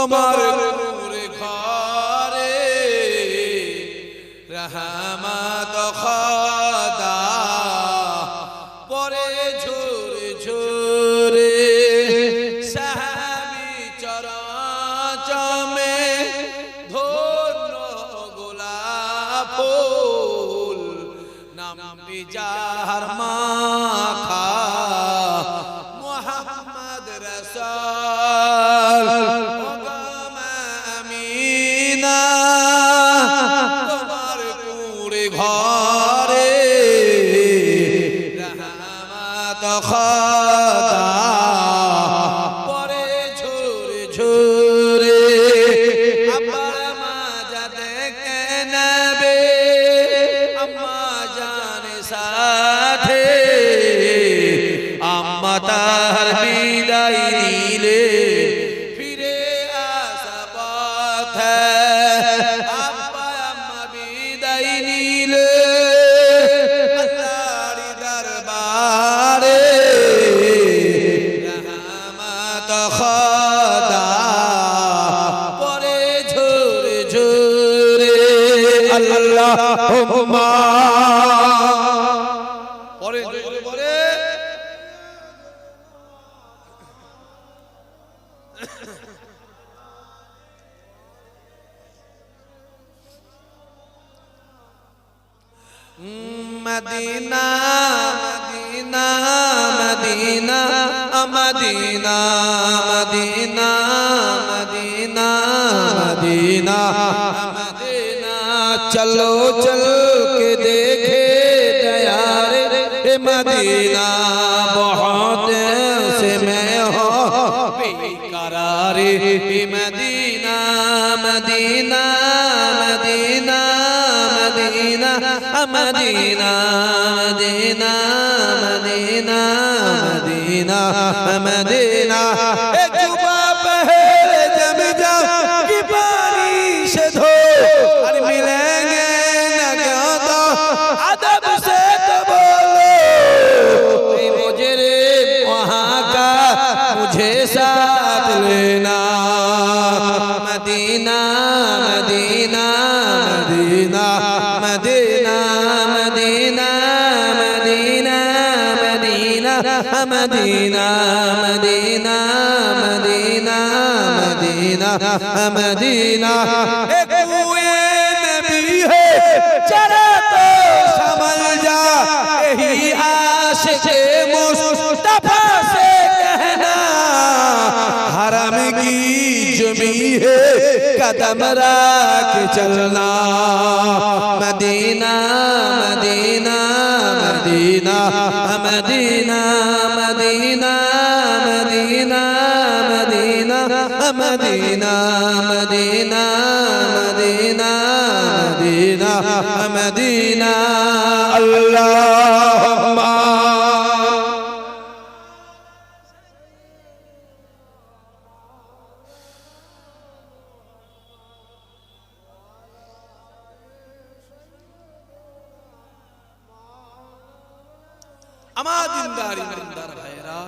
তোমার নূরে ঘরে রহমত খোদা পরে ঝরে ঝরে সাহাবী চরচমে ধন্য গোলাপ ফুল নামটি যার মাখা মুহাম্মদ রাসূল আমিনা তোমার কুড়ে ঘরে রহমত খোদা পরে ঝরে ঝরে আবার মাজা দেখে নেবে আম্মা জান সাথে আম্মা তার বিদায় নিলে ফিরে আসা পথে আব্বা আম্মা বিদায় নিলে আল্লাহর দরবারে রহমত খোদা পরে ঝরে ঝরে আল্লাহুম্মা পরে ঝরে পরে Medina Medina Medina Medina Medina Medina Medina Medina চলো চল के देखे तैयार मदीना बहुत से मैं हो बेकरार Medina Medina Medina Medina Medina Medina Medina Medina Medina जुबा पहले जम जाओ कि बारिश धो और मिलेंगे न क्यों तो अदब से तो बोलो मुझे रे वहाँ का मुझे साथ लेना Medina Medina Medina Medina Medina Medina Medina Medina Medina Medina Medina Medina एक कुएं नबी है जरा तो समझ जा यही आशिक मुस्तफा से कहना हरम की जमी है कदम रख चलना Medina Medina Medina Medina Medina Medina Medina Medina Medina Medina Medina Medina अल्लाहुम्मा আমার দিনদার ভাইরা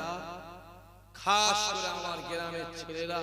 খাস করে আমার গ্রামের ছেলেরা